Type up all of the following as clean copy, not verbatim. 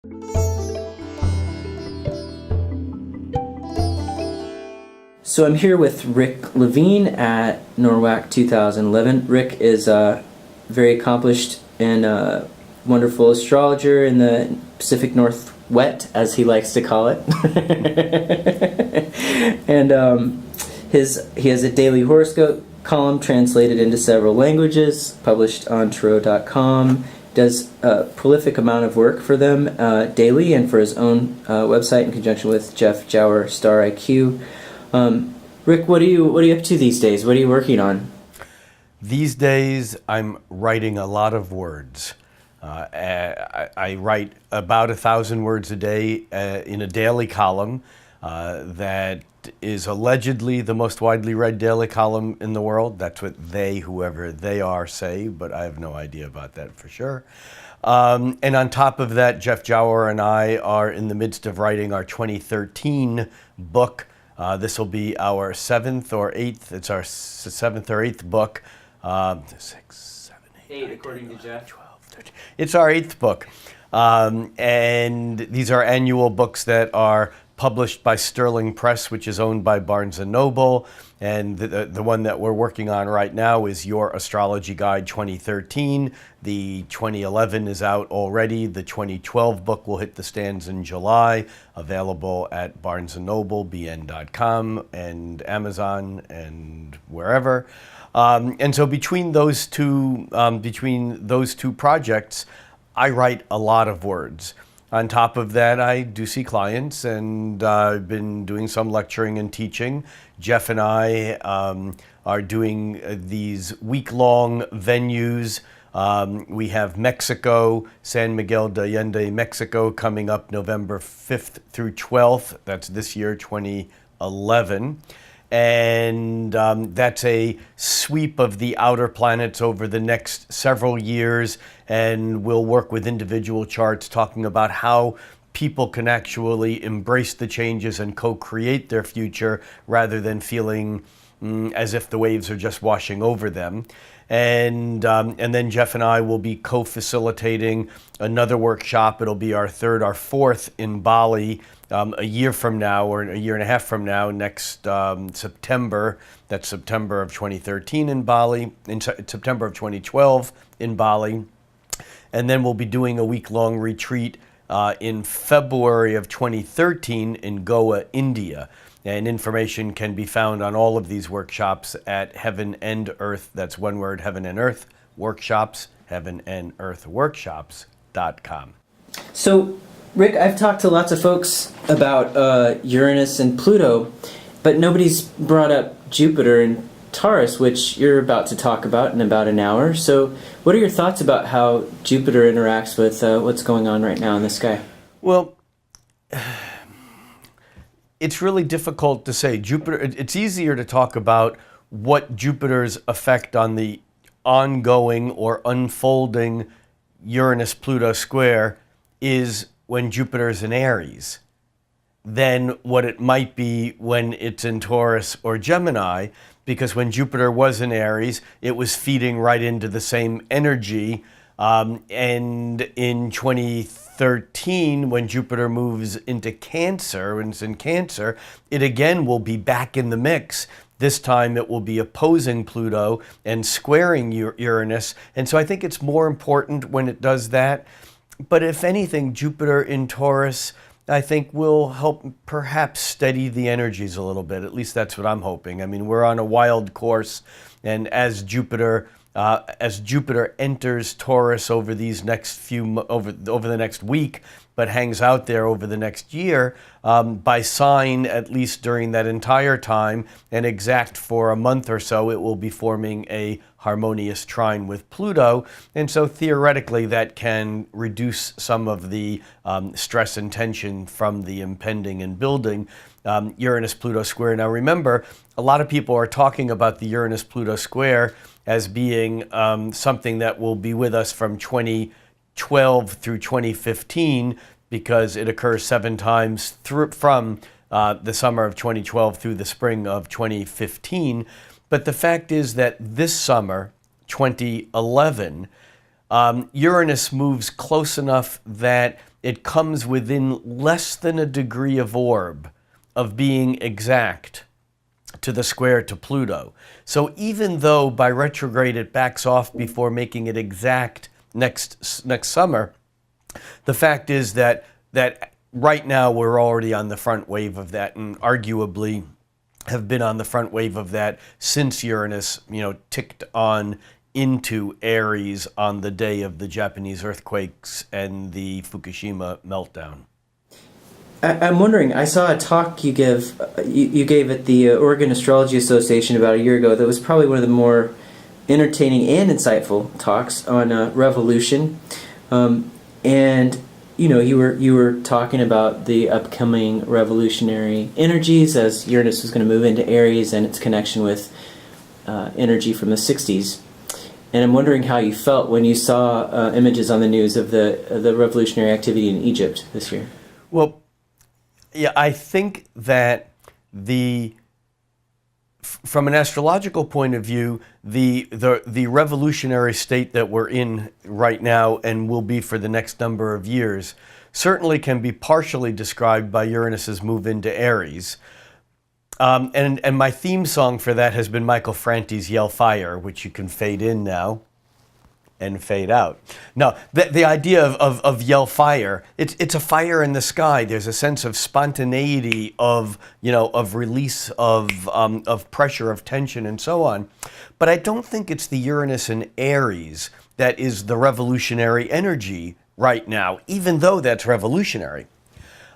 So I'm here with Rick Levine at NORWAC 2011. Rick is a very accomplished and wonderful astrologer in the Pacific Northwest, as he likes to call it. And he has a daily horoscope column translated into several languages, published on Tarot.com. Does a prolific amount of work for them daily and for his own website in conjunction with Jeff Jower Star IQ. Rick, what are you up to these days? What are you working on? These days, I'm writing a lot of words. I write about 1,000 words a day in a daily column that is allegedly the most widely read daily column in the world. That's what they, whoever they are, say, but I have no idea about that for sure. And on top of that, Jeff Jower and I are in the midst of writing our 2013 book. This will be our 7th or 8th, it's our 7th or 8th book. 6, 7, 8, according to Jeff. 12, 13. It's our 8th book. And these are annual books that are published by Sterling Press, which is owned by Barnes & Noble. And the one that we're working on right now is Your Astrology Guide 2013. The 2011 is out already. The 2012 book will hit the stands in July, available at Barnes & Noble, bn.com, and Amazon, and wherever. And so between those two projects, I write a lot of words. On top of that, I do see clients, and I've been doing some lecturing and teaching. Jeff and I are doing these week-long venues. We have Mexico, San Miguel de Allende, Mexico, coming up November 5th through 12th. That's this year, 2011. And that's a sweep of the outer planets over the next several years, and we'll work with individual charts talking about how people can actually embrace the changes and co-create their future rather than feeling as if the waves are just washing over them. And then Jeff and I will be co-facilitating another workshop. It'll be our 3rd or 4th in Bali a year from now, or a year and a half from now, next September. That's September of 2013 in Bali, in September of 2012 in Bali. And then we'll be doing a week-long retreat in February of 2013 in Goa, India. And information can be found on all of these workshops at Heaven and Earth. That's one word, Heaven and Earth Workshops, heavenandearthworkshops.com. So, Rick, I've talked to lots of folks about Uranus and Pluto, but nobody's brought up Jupiter and Taurus, which you're about to talk about in about an hour. So what are your thoughts about how Jupiter interacts with what's going on right now in the sky? Well, it's really difficult to say. Jupiter, it's easier to talk about what Jupiter's effect on the ongoing or unfolding Uranus-Pluto square is when Jupiter's in Aries than what it might be when it's in Taurus or Gemini, because when Jupiter was in Aries, it was feeding right into the same energy. And in 2013, when Jupiter moves into Cancer, when it's in Cancer, it again will be back in the mix. This time it will be opposing Pluto and squaring Uranus. And so I think it's more important when it does that. But if anything, Jupiter in Taurus, I think, will help perhaps steady the energies a little bit. At least that's what I'm hoping. I mean, we're on a wild course, and as Jupiter enters Taurus over these next over the next week, but hangs out there over the next year, by sign, at least during that entire time, and exact for a month or so, it will be forming a harmonious trine with Pluto. And so theoretically, that can reduce some of the stress and tension from the impending and building Uranus-Pluto square. Now remember, a lot of people are talking about the Uranus-Pluto square as being something that will be with us from 2012 through 2015, because it occurs 7 times from the summer of 2012 through the spring of 2015. But the fact is that this summer, 2011, Uranus moves close enough that it comes within less than a degree of orb of being exact to the square to Pluto. So even though by retrograde it backs off before making it exact next summer, the fact is that right now we're already on the front wave of that, and arguably have been on the front wave of that since Uranus, ticked on into Aries on the day of the Japanese earthquakes and the Fukushima meltdown. I'm wondering, I saw a talk you gave at the Oregon Astrology Association about a year ago that was probably one of the more entertaining and insightful talks on revolution. And you were talking about the upcoming revolutionary energies as Uranus was going to move into Aries and its connection with energy from the 60s. And I'm wondering how you felt when you saw images on the news of the revolutionary activity in Egypt this year. Well, yeah, I think that from an astrological point of view, the revolutionary state that we're in right now and will be for the next number of years certainly can be partially described by Uranus's move into Aries. And my theme song for that has been Michael Franti's Yell Fire, which you can fade in now and fade out. No, the idea of Yell Fire, it's a fire in the sky. There's a sense of spontaneity, of release of pressure, of tension, and so on. But I don't think it's the Uranus in Aries that is the revolutionary energy right now, even though that's revolutionary.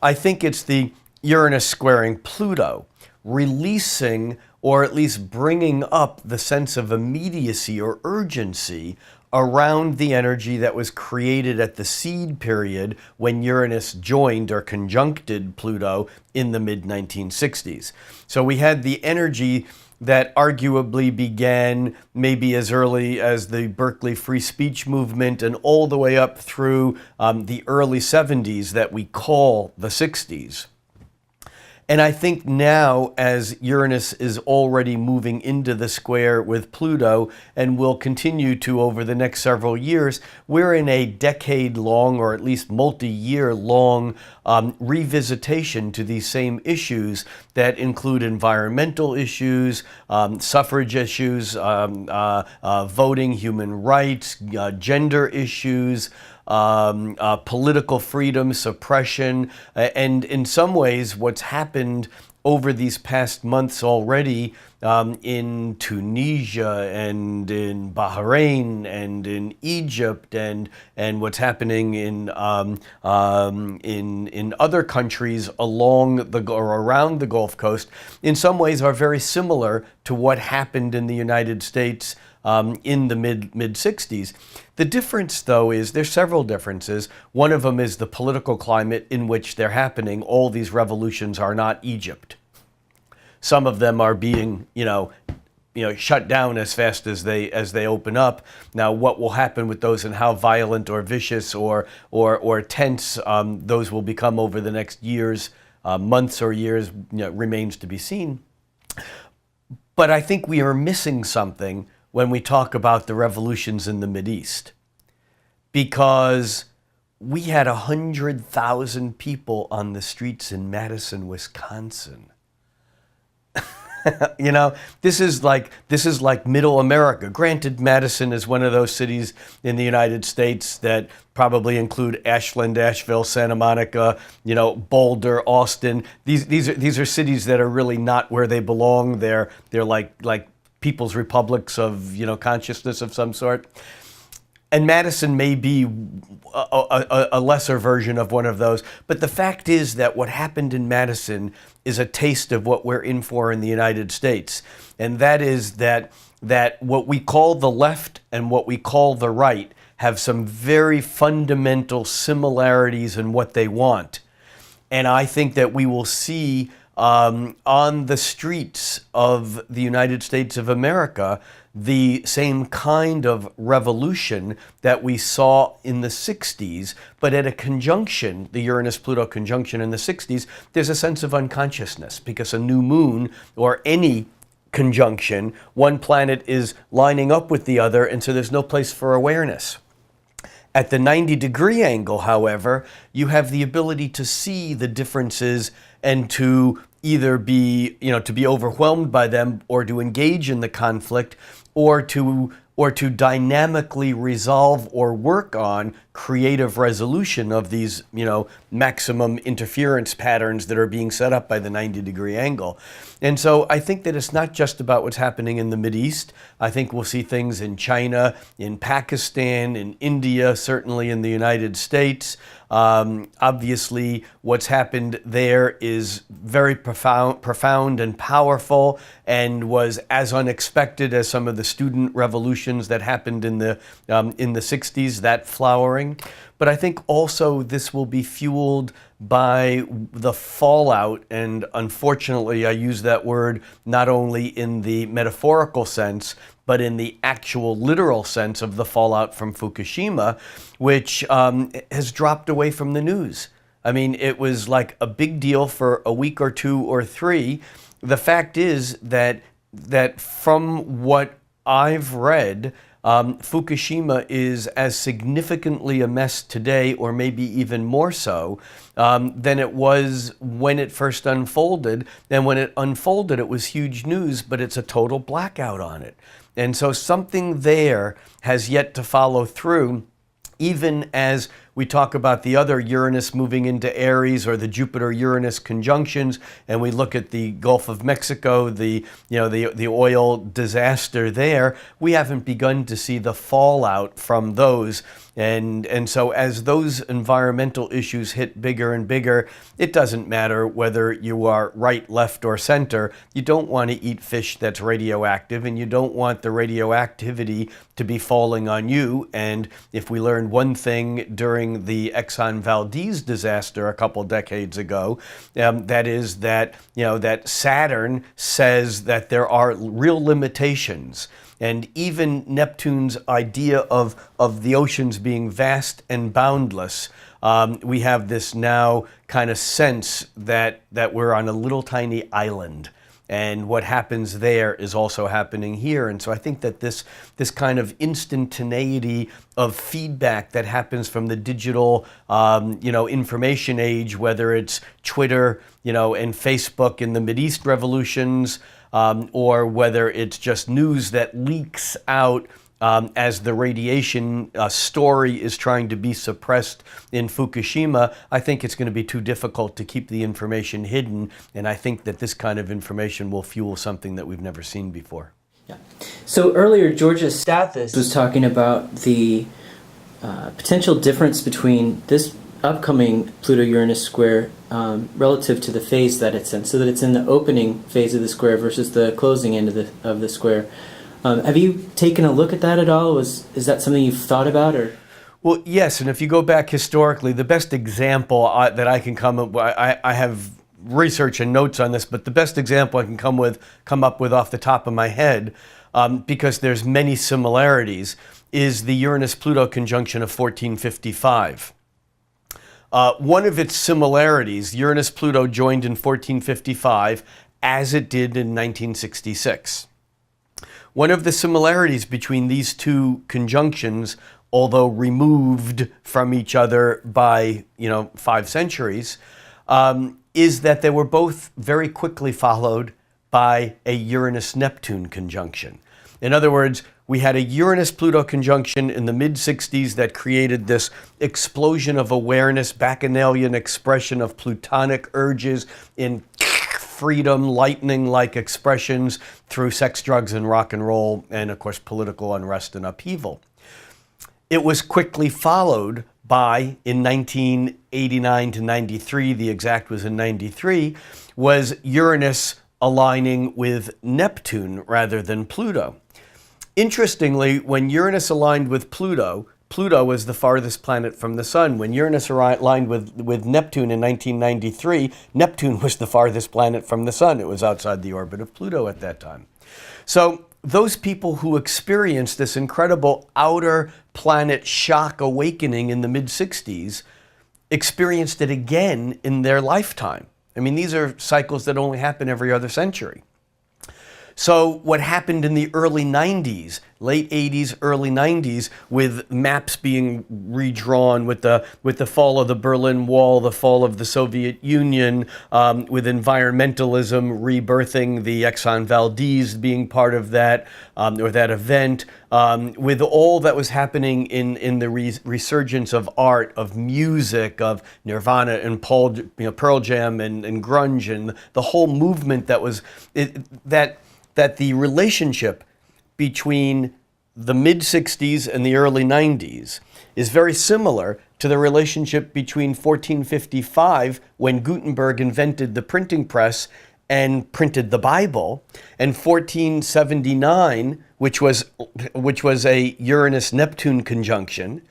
I think it's the Uranus squaring Pluto, releasing or at least bringing up the sense of immediacy or urgency around the energy that was created at the seed period when Uranus joined or conjuncted Pluto in the mid-1960s. So we had the energy that arguably began maybe as early as the Berkeley free speech movement and all the way up through the early 70s that we call the 60s. And I think now, as Uranus is already moving into the square with Pluto and will continue to over the next several years, we're in a decade-long or at least multi-year-long revisitation to these same issues that include environmental issues, suffrage issues, voting, human rights, gender issues, political freedom, suppression, and in some ways what's happened over these past months already in Tunisia and in Bahrain and in Egypt and what's happening in other countries along or around the Gulf Coast, in some ways are very similar to what happened in the United States in the mid-60s. The difference, though, is there's several differences. One of them is the political climate in which they're happening. All these revolutions are not Egypt. Some of them are being, shut down as fast as they open up. Now, what will happen with those and how violent or vicious or tense those will become over the next years, months or years, remains to be seen. But I think we are missing something when we talk about the revolutions in the Mideast, because we had 100,000 people on the streets in Madison, Wisconsin. This is like middle America. Granted, Madison is one of those cities in the United States that probably include Ashland, Asheville, Santa Monica, Boulder, Austin. These are cities that are really not where they belong. They're like people's republics of consciousness of some sort. And Madison may be a lesser version of one of those. But the fact is that what happened in Madison is a taste of what we're in for in the United States. And that is that what we call the left and what we call the right have some very fundamental similarities in what they want. And I think that we will see on the streets of the United States of America the same kind of revolution that we saw in the 60s, but at a conjunction, the Uranus-Pluto conjunction in the 60s, there's a sense of unconsciousness because a new moon or any conjunction, one planet is lining up with the other, and so there's no place for awareness. At the 90-degree angle, however, you have the ability to see the differences and to either be, to be overwhelmed by them, or to engage in the conflict, or to dynamically resolve or work on creative resolution of these, maximum interference patterns that are being set up by the 90-degree angle. And so I think that it's not just about what's happening in the Mideast. I think we'll see things in China, in Pakistan, in India, certainly in the United States. Obviously, what's happened there is very profound and powerful, and was as unexpected as some of the student revolutions that happened in the 60s, that flowering. But I think also this will be fueled by the fallout, and unfortunately I use that word not only in the metaphorical sense, but in the actual literal sense of the fallout from Fukushima, which has dropped away from the news. I mean, it was like a big deal for a week or two or three. The fact is that from what I've read, Fukushima is as significantly a mess today, or maybe even more so, than it was when it first unfolded. And when it unfolded, it was huge news, but it's a total blackout on it. And so something there has yet to follow through, even as we talk about the other Uranus moving into Aries, or the Jupiter-Uranus conjunctions, and we look at the Gulf of Mexico, the oil disaster there. We haven't begun to see the fallout from those. And so as those environmental issues hit bigger and bigger, it doesn't matter whether you are right, left, or center. You don't want to eat fish that's radioactive, and you don't want the radioactivity to be falling on you. And if we learned one thing during the Exxon Valdez disaster a couple decades ago, that is that Saturn says that there are real limitations. And even Neptune's idea of the oceans being vast and boundless, we have this now kind of sense that we're on a little tiny island. And what happens there is also happening here. And so I think that this kind of instantaneity of feedback that happens from the digital, information age, whether it's Twitter, and Facebook in the Mideast revolutions, or whether it's just news that leaks out as the radiation story is trying to be suppressed in Fukushima. I think it's going to be too difficult to keep the information hidden, and I think that this kind of information will fuel something that we've never seen before. Yeah. So earlier, Georgia Stathis was talking about the potential difference between this upcoming Pluto-Uranus square relative to the phase that it's in, so that it's in the opening phase of the square versus the closing end of the square. Have you taken a look at that at all? Is that something you've thought about, or? Well, yes, and if you go back historically, the best example that I can come up with, I have research and notes on this, but the best example I can come up with off the top of my head, because there's many similarities, is the Uranus-Pluto conjunction of 1455. One of its similarities, Uranus-Pluto joined in 1455 as it did in 1966. One of the similarities between these two conjunctions, although removed from each other by 5 centuries, is that they were both very quickly followed by a Uranus-Neptune conjunction. In other words, we had a Uranus-Pluto conjunction in the mid-60s that created this explosion of awareness, Bacchanalian expression of plutonic urges in freedom, lightning-like expressions through sex, drugs, and rock and roll, and of course political unrest and upheaval. It was quickly followed by, in 1989 to 93, the exact was in 93, was Uranus aligning with Neptune rather than Pluto. Interestingly, when Uranus aligned with Pluto, Pluto was the farthest planet from the sun. When Uranus aligned with Neptune in 1993, Neptune was the farthest planet from the sun. It was outside the orbit of Pluto at that time. So those people who experienced this incredible outer planet shock awakening in the mid-60s experienced it again in their lifetime. I mean, these are cycles that only happen every other century. So what happened in the early 90s, late 80s, early 90s, with maps being redrawn, with the fall of the Berlin Wall, the fall of the Soviet Union, with environmentalism rebirthing, the Exxon Valdez being part of that, or that event, with all that was happening in the resurgence of art, of music, of Nirvana and Pearl Jam and grunge, and the whole movement that was that the relationship between the mid-60s and the early 90s is very similar to the relationship between 1455, when Gutenberg invented the printing press and printed the Bible, and 1479, which was a Uranus-Neptune conjunction,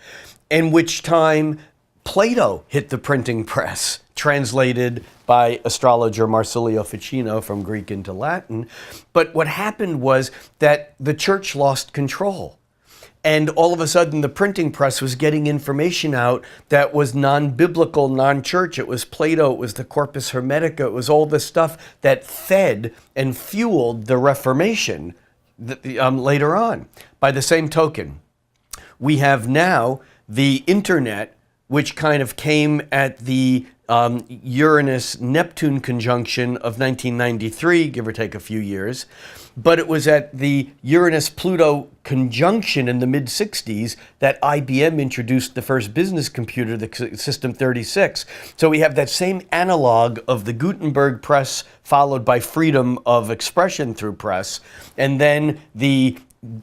in which time Plato hit the printing press, translated by astrologer Marsilio Ficino from Greek into Latin. But what happened was that the church lost control. And all of a sudden, the printing press was getting information out that was non-biblical, non-church. It was Plato, it was the Corpus Hermetica, it was all this stuff that fed and fueled the Reformation later on. By the same token, we have now the internet, which kind of came at the Uranus-Neptune conjunction of 1993, give or take a few years. But it was at the Uranus-Pluto conjunction in the mid-60s that IBM introduced the first business computer, the System 36. So we have that same analog of the Gutenberg press followed by freedom of expression through press, and then the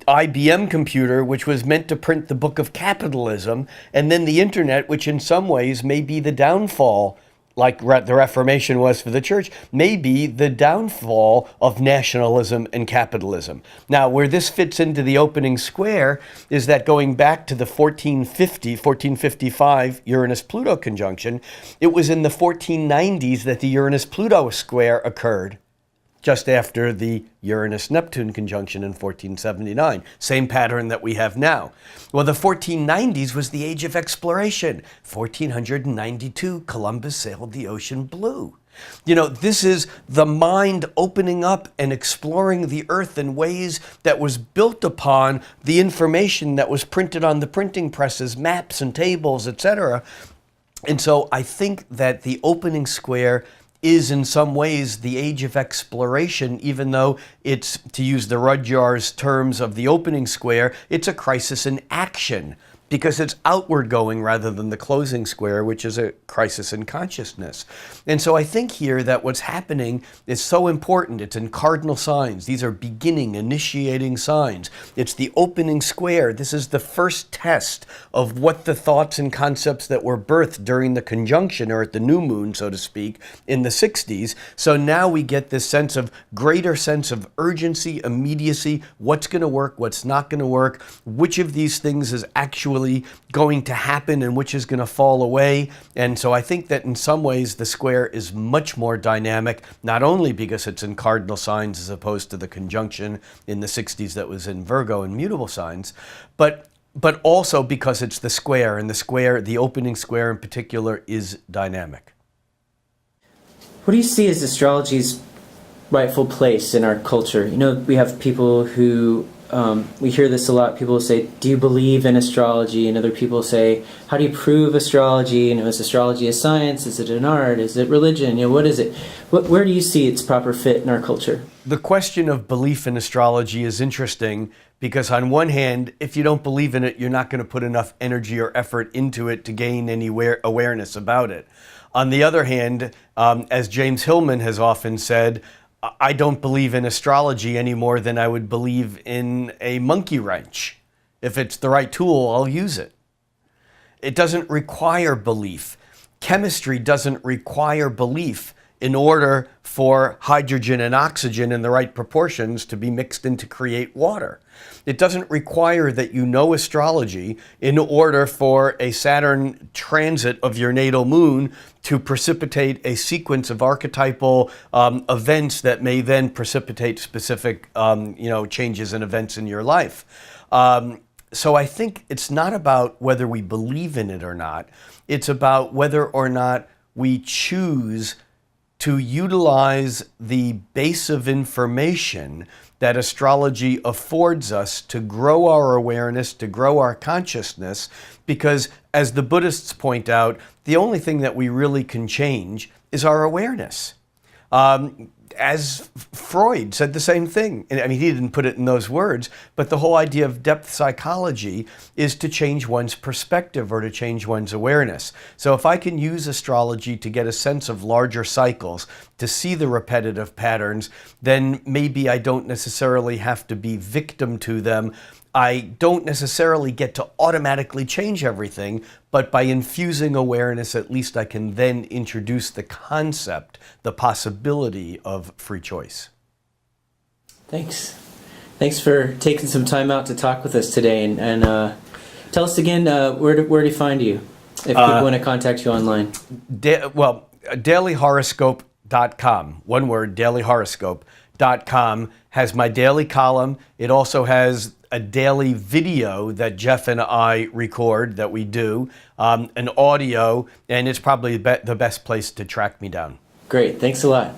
IBM computer, which was meant to print the book of capitalism, and then the internet, which in some ways may be the downfall, like the Reformation was for the church, may be the downfall of nationalism and capitalism. Now, where this fits into the opening square is that going back to the 1455 Uranus-Pluto conjunction, it was in the 1490s that the Uranus-Pluto square occurred, just after the Uranus-Neptune conjunction in 1479. Same pattern that we have now. Well, the 1490s was the age of exploration. 1492, Columbus sailed the ocean blue. You know, this is the mind opening up and exploring the earth in ways that was built upon the information that was printed on the printing presses, maps and tables, etc. And so I think that the opening square is in some ways the age of exploration, even though it's, to use the Rudyard's terms of the opening square, it's a crisis in action, because it's outward going rather than the closing square, which is a crisis in consciousness. And so I think here that what's happening is so important. It's in cardinal signs. These are beginning, initiating signs. It's the opening square. This is the first test of what the thoughts and concepts that were birthed during the conjunction, or at the new moon, so to speak, in the 60s. So now we get this sense of greater sense of urgency, immediacy, what's going to work, what's not going to work, which of these things is actually going to happen and which is going to fall away. And so I think that in some ways the square is much more dynamic, not only because it's in cardinal signs as opposed to the conjunction in the 60s that was in Virgo and mutable signs, but also because it's the square, and the square, the opening square in particular, is dynamic. What do you see as astrology's rightful place in our culture? You know, we have people who we hear this a lot. People say, do you believe in astrology? And other people say, how do you prove astrology? You know, is astrology a science? Is it an art? Is it religion? You know, what is it? Where do you see its proper fit in our culture? The question of belief in astrology is interesting because on one hand, if you don't believe in it, you're not going to put enough energy or effort into it to gain any awareness about it. On the other hand, as James Hillman has often said, I don't believe in astrology any more than I would believe in a monkey wrench. If it's the right tool, I'll use it. It doesn't require belief. Chemistry doesn't require belief in order for hydrogen and oxygen in the right proportions to be mixed in to create water. It doesn't require that you know astrology in order for a Saturn transit of your natal moon to precipitate a sequence of archetypal events that may then precipitate specific changes and events in your life. So I think it's not about whether we believe in it or not. It's about whether or not we choose to utilize the base of information that astrology affords us to grow our awareness, to grow our consciousness, because as the Buddhists point out, the only thing that we really can change is our awareness. As Freud said the same thing. I mean, he didn't put it in those words, but the whole idea of depth psychology is to change one's perspective or to change one's awareness. So if I can use astrology to get a sense of larger cycles, to see the repetitive patterns, then maybe I don't necessarily have to be victim to them. I don't necessarily get to automatically change everything, but by infusing awareness, at least I can then introduce the concept, the possibility of free choice. Thanks. Thanks for taking some time out to talk with us today. And tell us again, where do you find you if people want to contact you online? Dailyhoroscope.com. One word, dailyhoroscope.com has my daily column. It also has a daily video that Jeff and I record, that we do, an audio, and it's probably the best place to track me down. Great. Thanks a lot.